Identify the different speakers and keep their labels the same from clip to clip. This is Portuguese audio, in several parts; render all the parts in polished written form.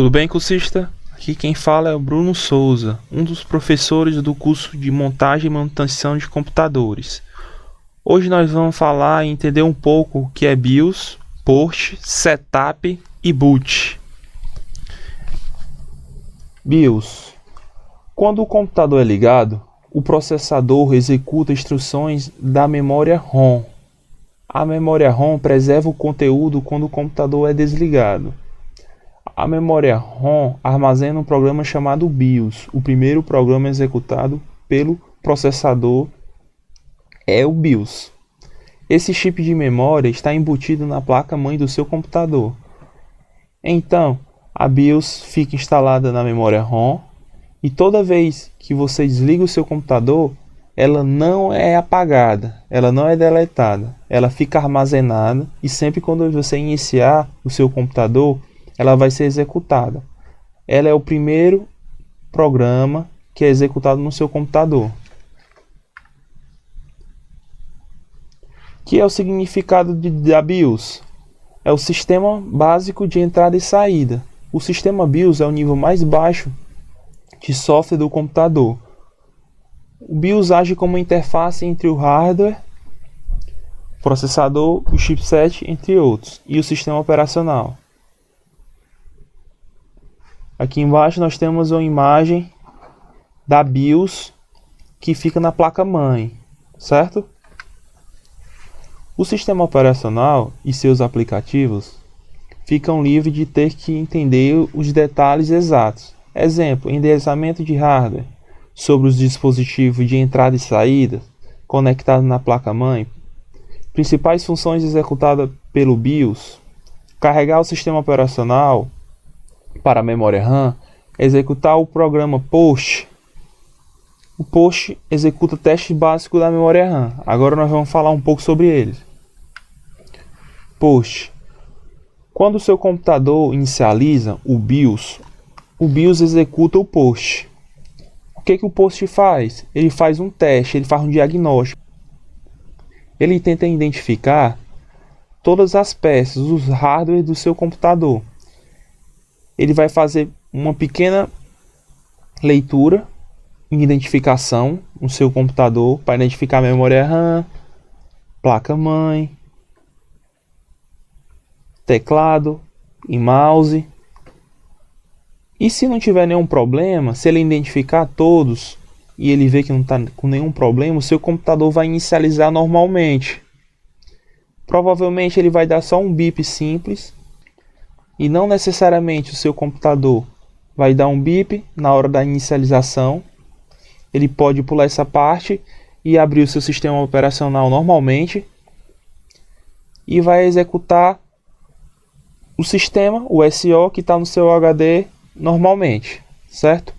Speaker 1: Tudo bem, cursista? Aqui quem fala é o Bruno Souza, um dos professores do curso de montagem e manutenção de computadores. Hoje nós vamos falar e entender um pouco o que é BIOS, Post, Setup e Boot. BIOS. Quando o computador é ligado, o processador executa instruções da memória ROM. A memória ROM preserva o conteúdo quando o computador é desligado. A memória ROM armazena um programa chamado BIOS. O primeiro programa executado pelo processador é o BIOS. Esse chip de memória está embutido na placa-mãe do seu computador. Então, a BIOS fica instalada na memória ROM e toda vez que você desliga o seu computador, ela não é apagada, ela não é deletada, ela fica armazenada e sempre quando você iniciar o seu computador, ela vai ser executada. Ela é o primeiro programa que é executado no seu computador. Que é o significado da BIOS? É o sistema básico de entrada e saída. O sistema BIOS é o nível mais baixo de software do computador. O BIOS age como interface entre o hardware, o processador, o chipset, entre outros, e o sistema operacional. Aqui embaixo nós temos uma imagem da BIOS que fica na placa-mãe, certo? O sistema operacional e seus aplicativos ficam livres de ter que entender os detalhes exatos. Exemplo, endereçamento de hardware sobre os dispositivos de entrada e saída conectados na placa-mãe. Principais funções executadas pelo BIOS: carregar o sistema operacional para a memória RAM, executar o programa Post. O Post executa teste básico da memória RAM. Agora nós vamos falar um pouco sobre eles. Post. Quando o seu computador inicializa o BIOS executa o Post. O que o Post faz? Ele faz um teste, ele faz um diagnóstico. Ele tenta identificar todas as peças, os hardware do seu computador. Ele vai fazer uma pequena leitura em identificação no seu computador para identificar a memória RAM, placa-mãe, teclado e mouse. E se não tiver nenhum problema, se ele identificar todos e ele ver que não está com nenhum problema, o seu computador vai inicializar normalmente. Provavelmente ele vai dar só um bip simples e não necessariamente o seu computador vai dar um bip na hora da inicialização. Ele pode pular essa parte e abrir o seu sistema operacional normalmente e vai executar o sistema, o SO que está no seu HD normalmente, certo?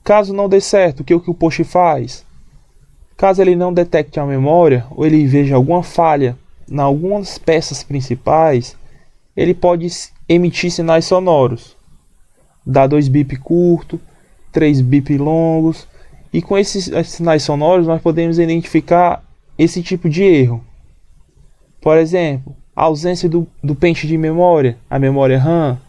Speaker 1: Caso não dê certo, o que o Post faz? Caso ele não detecte a memória ou ele veja alguma falha em algumas peças principais, ele pode emitir sinais sonoros. Dá 2 bip curtos, 3 bip longos, e com esses sinais sonoros nós podemos identificar esse tipo de erro. Por exemplo, a ausência do pente de memória, a memória RAM,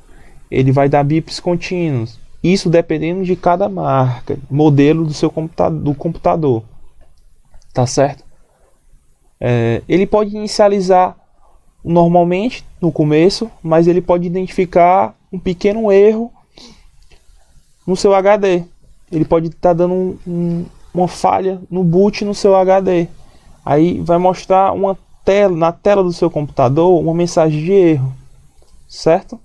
Speaker 1: ele vai dar bips contínuos. Isso dependendo de cada marca, modelo do seu computador. Tá certo? Ele pode inicializar normalmente no começo, mas ele pode identificar um pequeno erro no seu HD. Ele pode estar dando uma falha no boot no seu HD. Aí vai mostrar na tela do seu computador uma mensagem de erro, certo?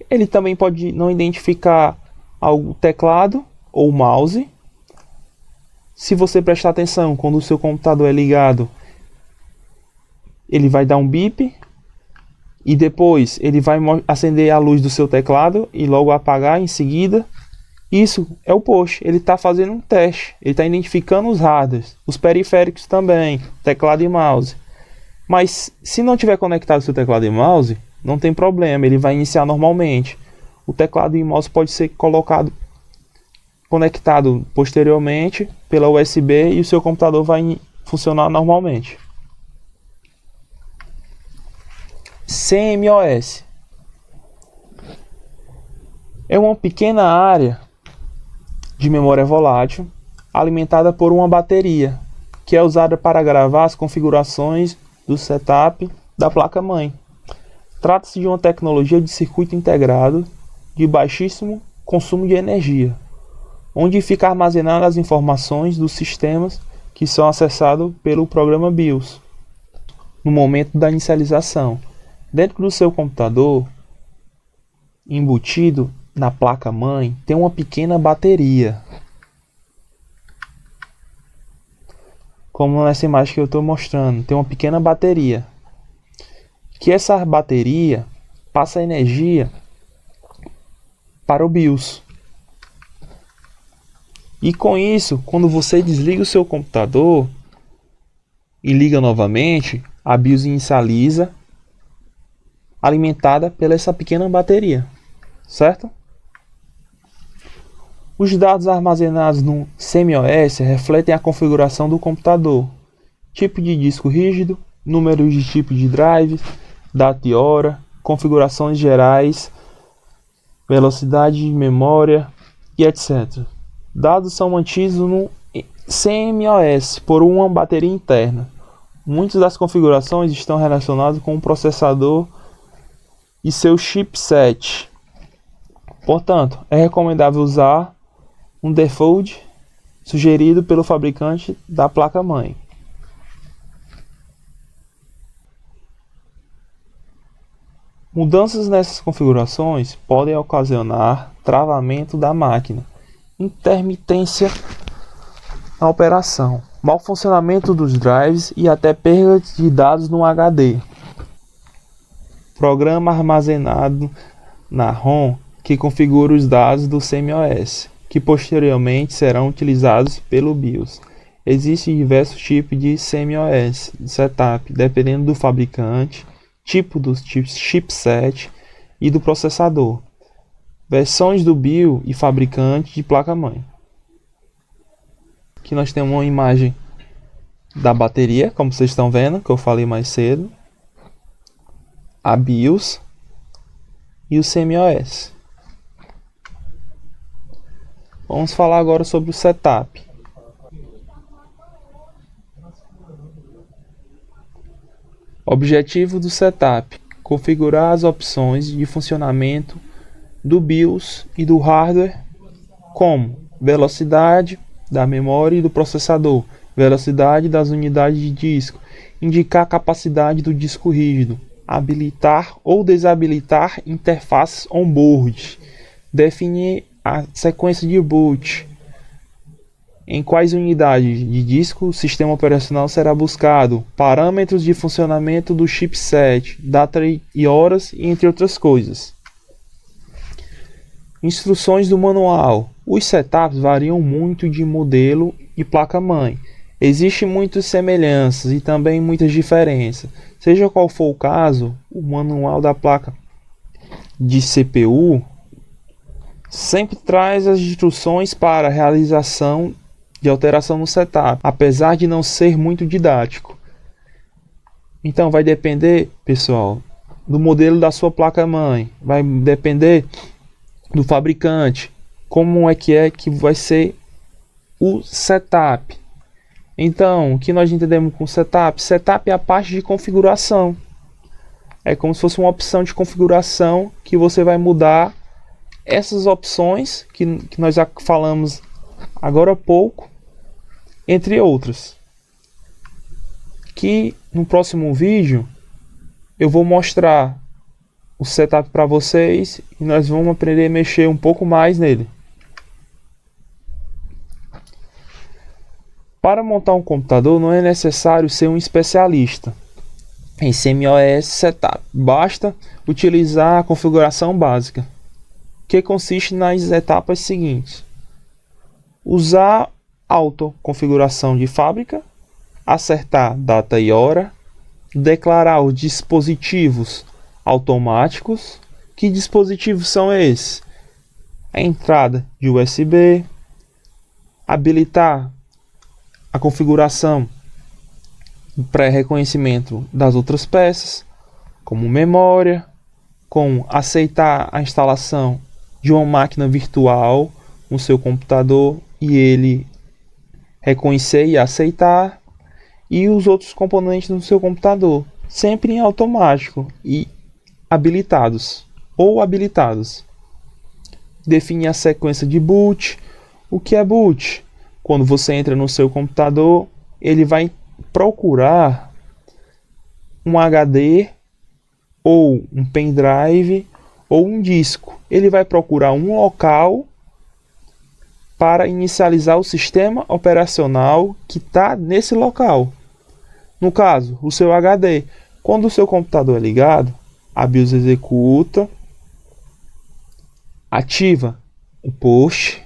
Speaker 1: Ele também pode não identificar o teclado ou o mouse. Se você prestar atenção, quando o seu computador é ligado, ele vai dar um bip e depois ele vai acender a luz do seu teclado e logo apagar em seguida. Isso é o Post, ele está fazendo um teste, ele está identificando os hardwares, os periféricos também, teclado e mouse. Mas se não tiver conectado o seu teclado e mouse, não tem problema, ele vai iniciar normalmente. O teclado e mouse pode ser conectado posteriormente pela USB e o seu computador vai funcionar normalmente. CMOS. É uma pequena área de memória volátil alimentada por uma bateria, que é usada para gravar as configurações do setup da placa-mãe. Trata-se de uma tecnologia de circuito integrado de baixíssimo consumo de energia, onde fica armazenadas as informações dos sistemas que são acessados pelo programa BIOS no momento da inicialização. Dentro do seu computador, embutido na placa-mãe, tem uma pequena bateria, como nessa imagem que eu estou mostrando, tem uma pequena bateria, que essa bateria passa energia para o BIOS. E com isso, quando você desliga o seu computador e liga novamente, a BIOS inicializa, alimentada pela essa pequena bateria, certo? Os dados armazenados no CMOS refletem a configuração do computador, tipo de disco rígido, número de tipo de drive, data e hora, configurações gerais, velocidade de memória e etc. Dados são mantidos no CMOS por uma bateria interna. Muitas das configurações estão relacionadas com o processador e seu chipset. Portanto, é recomendável usar um default sugerido pelo fabricante da placa-mãe. Mudanças nessas configurações podem ocasionar travamento da máquina, intermitência na operação, mau funcionamento dos drives e até perda de dados no HD. Programa armazenado na ROM que configura os dados do CMOS, que posteriormente serão utilizados pelo BIOS. Existem diversos tipos de CMOS setup, dependendo do fabricante, tipo do chipset e do processador. Versões do BIOS e fabricante de placa-mãe. Aqui nós temos uma imagem da bateria, como vocês estão vendo, que eu falei mais cedo. A BIOS e o CMOS. Vamos falar agora sobre o setup. Objetivo do setup: configurar as opções de funcionamento do BIOS e do hardware, como velocidade da memória e do processador, velocidade das unidades de disco, indicar a capacidade do disco rígido, habilitar ou desabilitar interfaces on-board, definir a sequência de boot, em quais unidades de disco o sistema operacional será buscado, parâmetros de funcionamento do chipset, data e horas, entre outras coisas. Instruções do manual. Os setups variam muito de modelo e placa-mãe. Existem muitas semelhanças e também muitas diferenças. Seja qual for o caso, o manual da placa de CPU sempre traz as instruções para a realização de alteração no setup, apesar de não ser muito didático. Então vai depender, pessoal, do modelo da sua placa-mãe, vai depender do fabricante, como é que vai ser o setup. Então, o que nós entendemos com setup? Setup é a parte de configuração. É como se fosse uma opção de configuração que você vai mudar essas opções que nós já falamos agora há pouco, entre outras. Que no próximo vídeo eu vou mostrar o setup para vocês e nós vamos aprender a mexer um pouco mais nele. Para montar um computador não é necessário ser um especialista em CMOS setup, basta utilizar a configuração básica, que consiste nas etapas seguintes: usar autoconfiguração de fábrica, acertar data e hora, declarar os dispositivos automáticos. Que dispositivos são esses? A entrada de USB, habilitar a configuração pré-reconhecimento das outras peças, como memória, com aceitar a instalação de uma máquina virtual no seu computador e ele reconhecer e aceitar, e os outros componentes do seu computador, sempre em automático e habilitados ou habilitados. Define a sequência de boot. O que é boot? Quando você entra no seu computador, ele vai procurar um HD ou um pendrive ou um disco. Ele vai procurar um local para inicializar o sistema operacional que está nesse local. No caso, o seu HD. Quando o seu computador é ligado, a BIOS executa, ativa o post.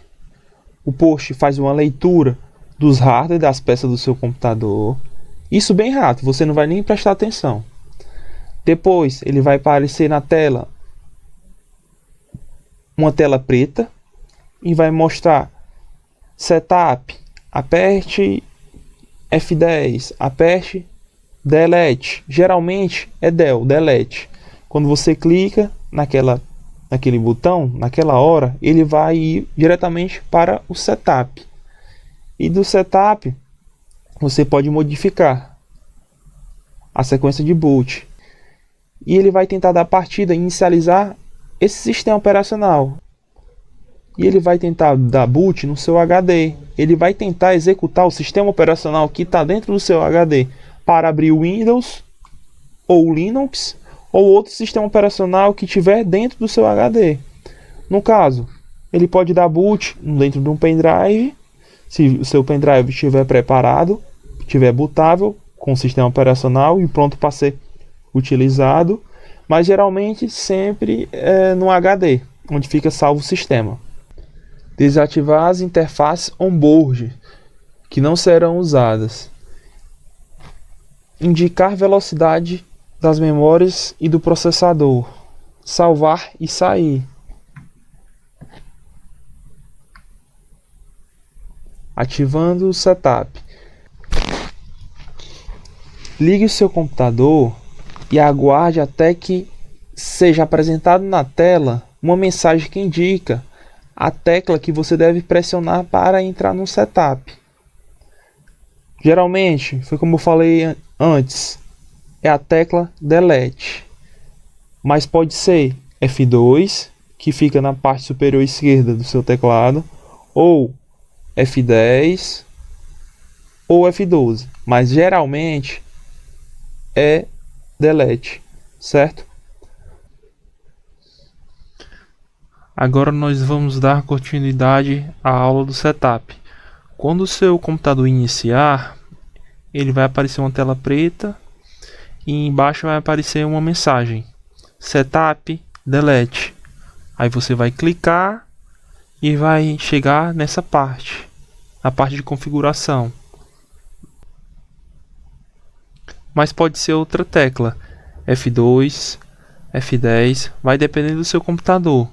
Speaker 1: O post faz uma leitura dos hardware das peças do seu computador. Isso bem rápido, você não vai nem prestar atenção. Depois ele vai aparecer na tela uma tela preta e vai mostrar setup, aperte F10, aperte delete. Geralmente é delete. Quando você clica naquele botão, naquela hora, ele vai ir diretamente para o setup. E do setup você pode modificar a sequência de boot. E ele vai tentar dar partida e inicializar esse sistema operacional. E ele vai tentar dar boot no seu HD. Ele vai tentar executar o sistema operacional que está dentro do seu HD para abrir o Windows ou Linux ou outro sistema operacional que tiver dentro do seu HD. No caso, ele pode dar boot dentro de um pendrive, se o seu pendrive estiver preparado, estiver bootável com o sistema operacional e pronto para ser utilizado, mas geralmente sempre no HD, onde fica salvo o sistema. Desativar as interfaces onboard, que não serão usadas. Indicar velocidade das memórias e do processador. Salvar e sair. Ativando o setup. Ligue o seu computador e aguarde até que seja apresentado na tela uma mensagem que indica a tecla que você deve pressionar para entrar no setup. Geralmente, foi como eu falei antes, é a tecla delete, mas pode ser F2, que fica na parte superior esquerda do seu teclado, ou F10 ou F12, mas geralmente é delete, certo? Agora nós vamos dar continuidade à aula do setup. Quando o seu computador iniciar, ele vai aparecer uma tela preta e embaixo vai aparecer uma mensagem: Setup Delete. Aí você vai clicar e vai chegar nessa parte, a parte de configuração. Mas pode ser outra tecla, F2, F10, vai depender do seu computador.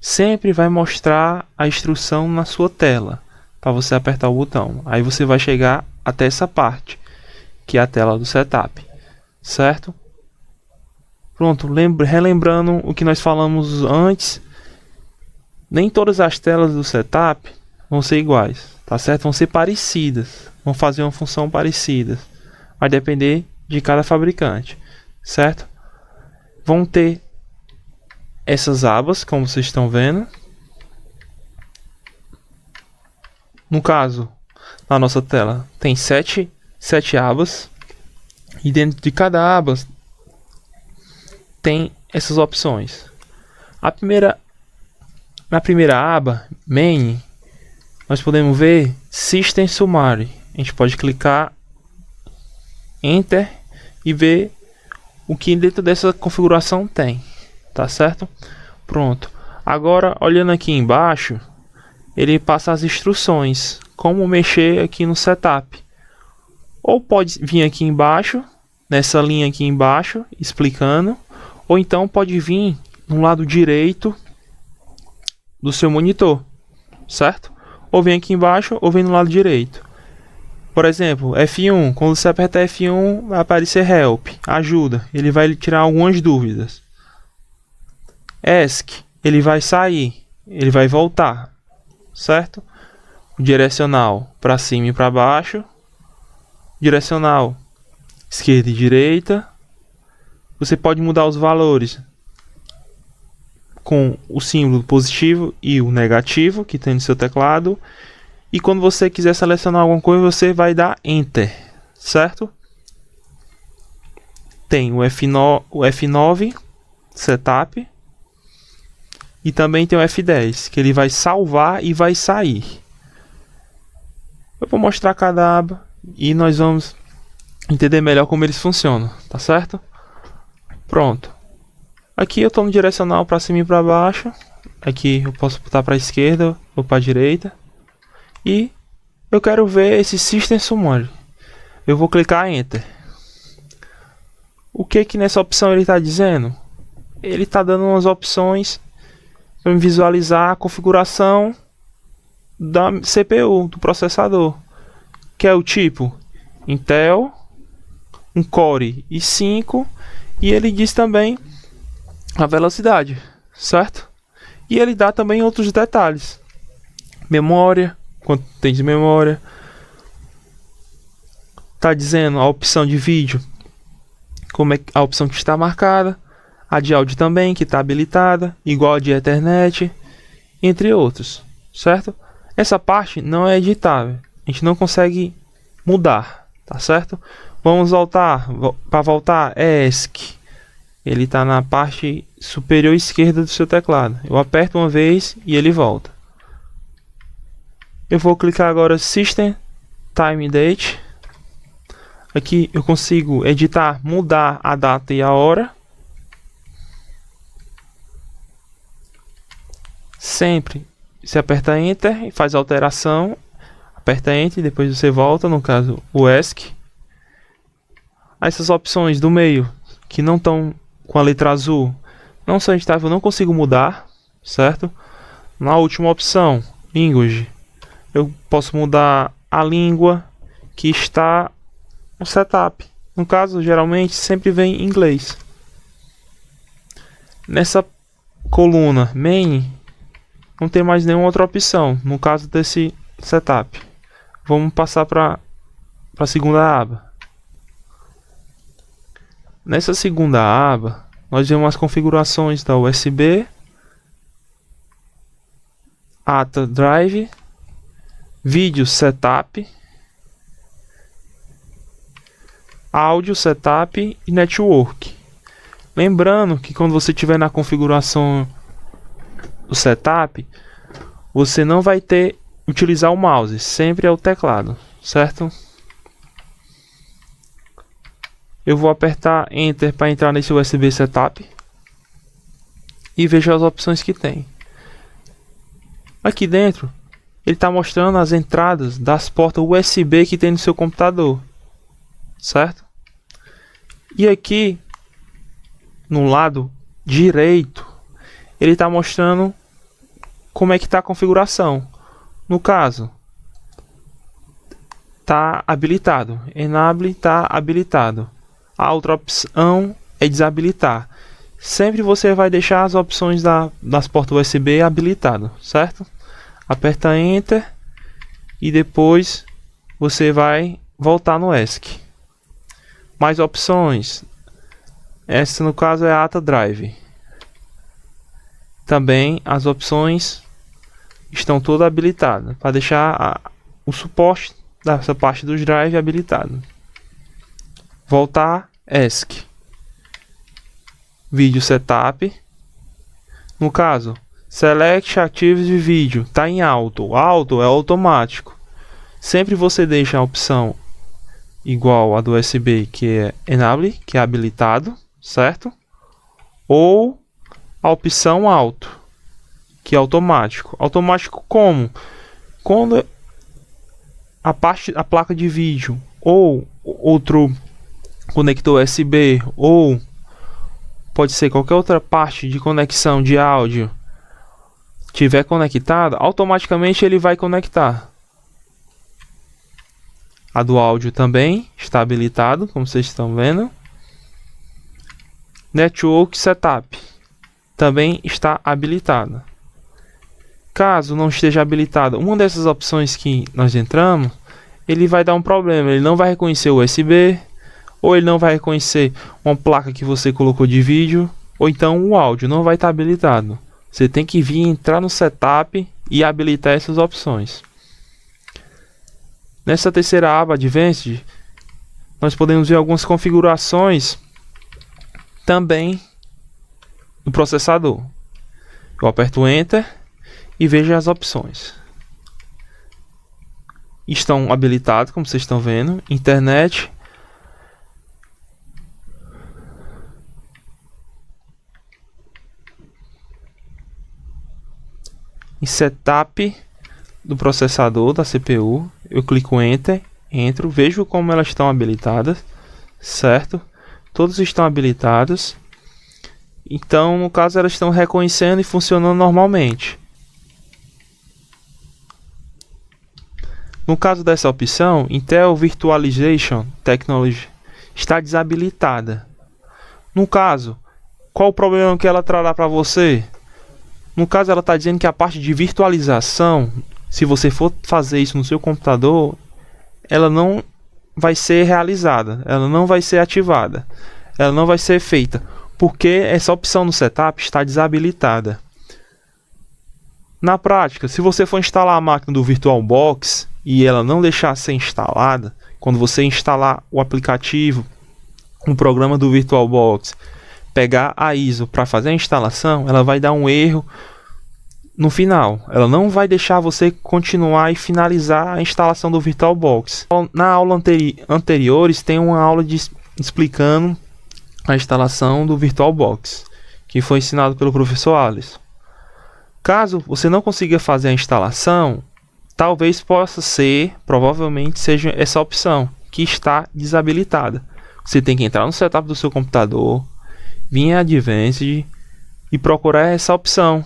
Speaker 1: Sempre vai mostrar a instrução na sua tela para você apertar o botão. Aí você vai chegar até essa parte, que é a tela do setup, certo? Pronto, relembrando o que nós falamos antes, nem todas as telas do setup vão ser iguais, tá certo? Vão ser parecidas, vão fazer uma função parecida, vai depender de cada fabricante, certo? Vão ter essas abas, como vocês estão vendo. No caso, na nossa tela tem sete abas, e dentro de cada aba tem essas opções. Na primeira aba, Main, nós podemos ver System Summary. A gente pode clicar Enter e ver o que dentro dessa configuração tem, tá certo? Pronto. Agora, olhando aqui embaixo, ele passa as instruções, como mexer aqui no setup. Ou pode vir aqui embaixo, nessa linha aqui embaixo, explicando, ou então pode vir no lado direito do seu monitor, certo? Ou vem aqui embaixo, ou vem no lado direito. Por exemplo, F1, quando você aperta F1, vai aparecer Help, ajuda. Ele vai tirar algumas dúvidas. ESC, ele vai sair, ele vai voltar, certo? Direcional para cima e para baixo. Direcional esquerda e direita. Você pode mudar os valores com o símbolo positivo e o negativo que tem no seu teclado. E quando você quiser selecionar alguma coisa, você vai dar Enter, certo? Tem o F9 Setup. E também tem o F10, que ele vai salvar e vai sair. Eu vou mostrar cada aba e nós vamos entender melhor como eles funcionam, tá certo? Pronto. Aqui eu estou no direcional para cima e para baixo. Aqui eu posso botar para a esquerda ou para a direita. E eu quero ver esse System Summary. Eu vou clicar Enter. O que nessa opção ele está dizendo? Ele está dando umas opções para visualizar a configuração da CPU, do processador. Que é o tipo Intel, um Core i5, e ele diz também a velocidade, certo? E ele dá também outros detalhes. Memória, quanto tem de memória. Tá dizendo a opção de vídeo, como é a opção que está marcada. A de áudio também, que está habilitada, igual a de Ethernet, entre outros, certo? Essa parte não é editável, a gente não consegue mudar, tá certo? Vamos voltar, para voltar, ESC. Ele está na parte superior esquerda do seu teclado. Eu aperto uma vez e ele volta. Eu vou clicar agora System Time Date. Aqui eu consigo editar, mudar a data e a hora. Sempre você aperta Enter e faz a alteração. Aperta Enter e depois você volta, no caso o ESC. Essas opções do meio que não estão com a letra azul não são editáveis, eu não consigo mudar, certo? Na última opção, Language, eu posso mudar a língua que está no setup. No caso, geralmente sempre vem em inglês. Nessa coluna Main não tem mais nenhuma outra opção no caso desse setup. Vamos passar para a segunda aba. Nessa segunda aba, nós vemos as configurações da USB, ATA Drive, Vídeo Setup, Áudio Setup e Network. Lembrando que quando você estiver na configuração do setup, você não vai utilizar o mouse, sempre é o teclado, certo? Eu vou apertar Enter para entrar nesse USB Setup e veja as opções que tem. Aqui dentro, ele está mostrando as entradas das portas USB que tem no seu computador, certo? E aqui, no lado direito, ele está mostrando como é que está a configuração. No caso, está habilitado. Enable está habilitado. A outra opção é desabilitar. Sempre você vai deixar as opções das portas USB habilitado, certo? Aperta Enter e depois você vai voltar no ESC. Mais opções. Essa no caso é a ATA Drive. Também as opções estão todas habilitadas para deixar o suporte dessa parte dos drive habilitado. Voltar ESC. Vídeo Setup. No caso, Select Actives de vídeo está em alto. Alto é automático. Sempre você deixa a opção igual a do USB, que é Enable, que é habilitado, certo? Ou a opção alto, que é automático. Automático como? Quando a placa de vídeo ou outro conector USB ou pode ser qualquer outra parte de conexão de áudio tiver conectado, automaticamente ele vai conectar. A do áudio também está habilitado, como vocês estão vendo. Network Setup também está habilitada. Caso não esteja habilitada uma dessas opções que nós entramos, ele vai dar um problema. Ele não vai reconhecer o USB, ou ele não vai reconhecer uma placa que você colocou de vídeo, ou então o áudio não vai estar habilitado. Você tem que vir entrar no setup e habilitar essas opções. Nessa terceira aba Advanced, nós podemos ver algumas configurações também do processador. Eu aperto Enter e vejo as opções. Estão habilitados, como vocês estão vendo, internet, em setup do processador da CPU. Eu clico Enter, entro, vejo como elas estão habilitadas, certo? Todos estão habilitados. Então, no caso, elas estão reconhecendo e funcionando normalmente. No caso dessa opção, Intel Virtualization Technology está desabilitada. No caso, qual o problema que ela trará para você? No caso, ela está dizendo que a parte de virtualização, se você for fazer isso no seu computador, ela não vai ser realizada, ela não vai ser ativada, ela não vai ser feita, porque essa opção no setup está desabilitada. Na prática, se você for instalar a máquina do VirtualBox e ela não deixar ser instalada, quando você instalar o aplicativo, o programa do VirtualBox, pegar a ISO para fazer a instalação, ela vai dar um erro no final. Ela não vai deixar você continuar e finalizar a instalação do VirtualBox. Na aula anteriores tem uma aula explicando a instalação do VirtualBox, que foi ensinado pelo professor Alisson. Caso você não consiga fazer a instalação, talvez possa ser, provavelmente seja essa opção que está desabilitada. Você tem que entrar no setup do seu computador, vir em Advanced e procurar essa opção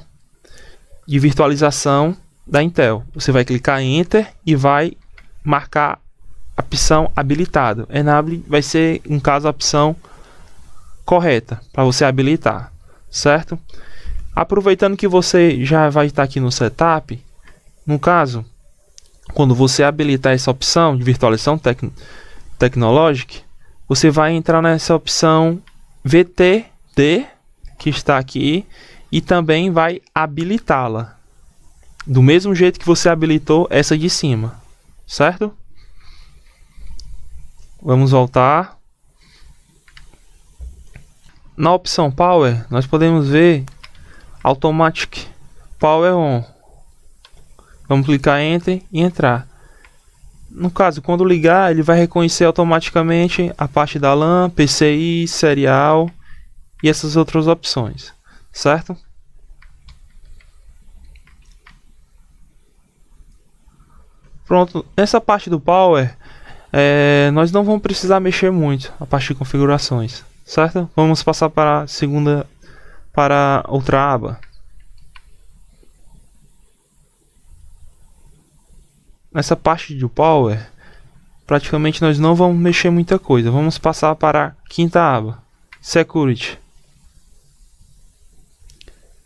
Speaker 1: de virtualização da Intel. Você vai clicar em Enter e vai marcar a opção habilitado. Enable vai ser, no caso, a opção correta para você habilitar, certo? Aproveitando que você já vai estar aqui no setup, no caso, quando você habilitar essa opção de virtualização tecnológica, você vai entrar nessa opção VTD que está aqui e também vai habilitá-la do mesmo jeito que você habilitou essa de cima, certo? Vamos voltar. Na opção Power, nós podemos ver Automatic Power On. Vamos clicar em Enter e entrar. No caso, quando ligar, ele vai reconhecer automaticamente a parte da LAN, PCI, serial e essas outras opções, certo? Pronto, nessa parte do Power, nós não vamos precisar mexer muito a parte de configurações, certo? Vamos passar para a segunda, para outra aba. Nessa parte do Power, praticamente nós não vamos mexer muita coisa. Vamos passar para a quinta aba, Security.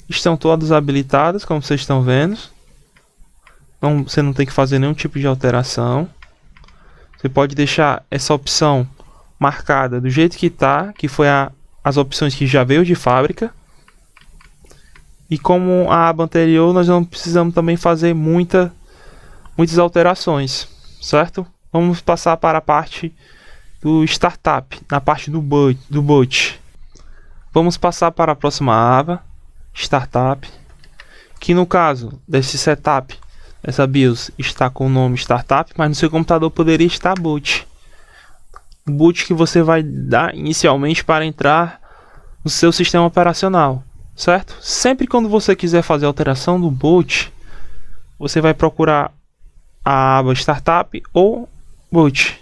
Speaker 1: Estão todas habilitadas, como vocês estão vendo. Você não tem que fazer nenhum tipo de alteração. Você pode deixar essa opção marcada do jeito que está, que foi as opções que já veio de fábrica. E como a aba anterior, nós não precisamos também fazer muitas alterações, certo? Vamos passar para a parte do Startup, na parte do boot. Vamos passar para a próxima aba, Startup, que no caso desse setup, essa BIOS está com o nome Startup, mas no seu computador poderia estar boot. O boot que você vai dar inicialmente para entrar no seu sistema operacional, certo? Sempre quando você quiser fazer alteração do boot, você vai procurar a aba Startup ou Boot.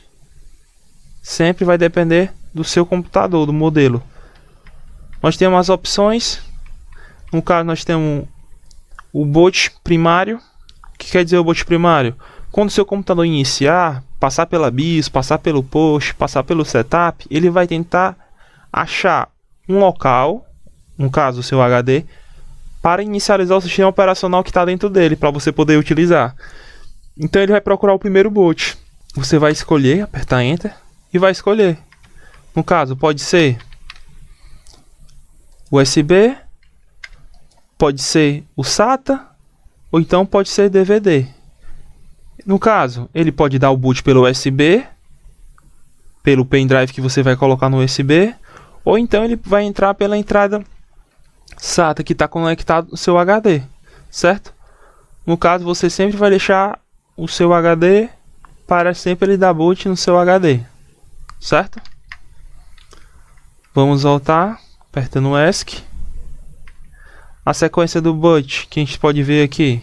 Speaker 1: Sempre vai depender do seu computador, do modelo. Nós temos as opções. No caso, nós temos o boot primário. O que quer dizer o boot primário? Quando o seu computador iniciar, passar pela BIOS, passar pelo post, passar pelo setup, ele vai tentar achar um local, no caso o seu HD, para inicializar o sistema operacional que está dentro dele, para você poder utilizar. Então ele vai procurar o primeiro boot. Você vai escolher, apertar Enter e vai escolher. No caso, pode ser USB, pode ser o SATA, ou então pode ser DVD. No caso, ele pode dar o boot pelo USB, pelo pendrive que você vai colocar no USB, ou então ele vai entrar pela entrada SATA que está conectado no seu HD, certo? No caso, você sempre vai deixar o seu HD para sempre ele dar boot no seu HD, certo? Vamos voltar, apertando o ESC. A sequência do boot que a gente pode ver aqui,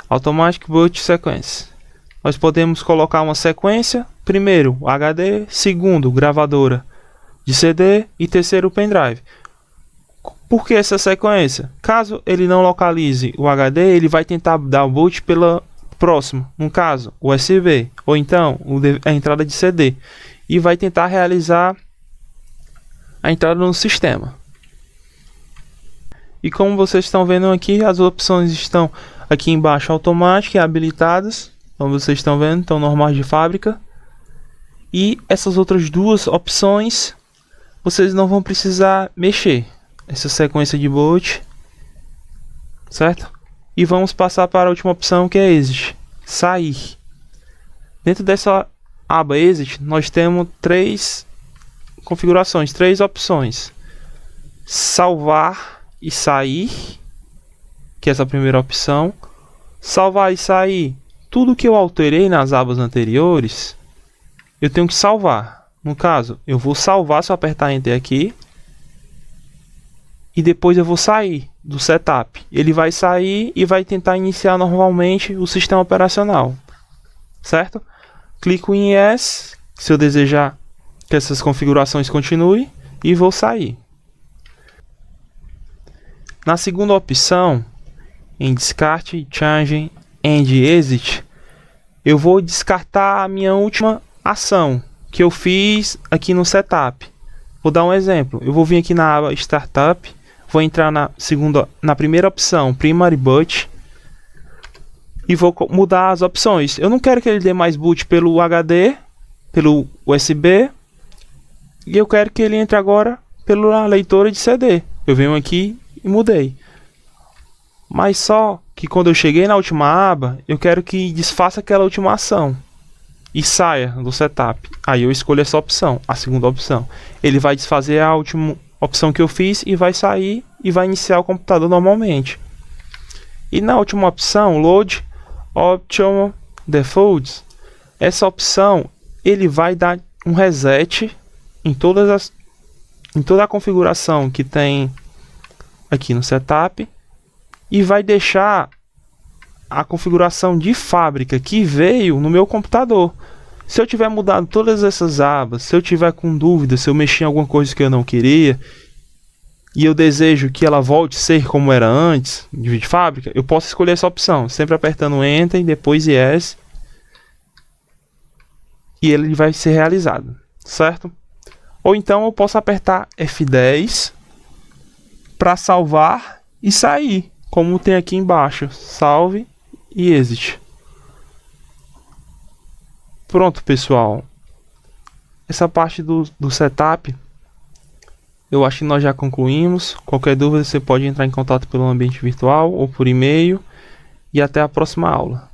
Speaker 1: Automatic Boot Sequence. Nós podemos colocar uma sequência, primeiro HD, segundo gravadora de CD e terceiro pendrive. Por que essa sequência? Caso ele não localize o HD, ele vai tentar dar o boot pela próximo, no caso USB, ou então a entrada de CD, e vai tentar realizar a entrada no sistema. E como vocês estão vendo aqui, as opções estão aqui embaixo automáticas e habilitadas. Como vocês estão vendo, estão normais de fábrica. E essas outras duas opções vocês não vão precisar mexer. Essa sequência de boot, certo? E vamos passar para a última opção, que é Exit, sair. Dentro dessa aba Exit, nós temos três configurações, três opções: salvar e sair, que é essa primeira opção. Salvar e sair, tudo que eu alterei nas abas anteriores, eu tenho que salvar. No caso, eu vou salvar se eu apertar Enter aqui, e depois eu vou sair do setup. Ele vai sair e vai tentar iniciar normalmente o sistema operacional, certo? Clico em Yes, se eu desejar que essas configurações continuem, e vou sair. Na segunda opção, em Descarte, Change and Exit, eu vou descartar a minha última ação que eu fiz aqui no setup. Vou dar um exemplo. Eu vou vir aqui na aba Startup, vou entrar na primeira opção, Primary Boot, e vou mudar as opções. Eu não quero que ele dê mais boot pelo HD, pelo USB, e eu quero que ele entre agora pela leitora de CD. Eu venho aqui e mudei. Mas só que quando eu cheguei na última aba, eu quero que desfaça aquela última ação e saia do setup. Aí eu escolho essa opção, a segunda opção. Ele vai desfazer a última opção que eu fiz e vai sair e vai iniciar o computador normalmente. E na última opção, Load Option Defaults, essa opção ele vai dar um reset em toda a configuração que tem aqui no setup, e vai deixar a configuração de fábrica que veio no meu computador. Se eu tiver mudado todas essas abas, se eu tiver com dúvida, se eu mexer em alguma coisa que eu não queria e eu desejo que ela volte a ser como era antes de fábrica, eu posso escolher essa opção, sempre apertando Enter e depois Yes, e ele vai ser realizado, certo? Ou então eu posso apertar F10 para salvar e sair, como tem aqui embaixo, salve e exit. Pronto, pessoal, essa parte do setup eu acho que nós já concluímos. Qualquer dúvida você pode entrar em contato pelo ambiente virtual ou por e-mail, e até a próxima aula.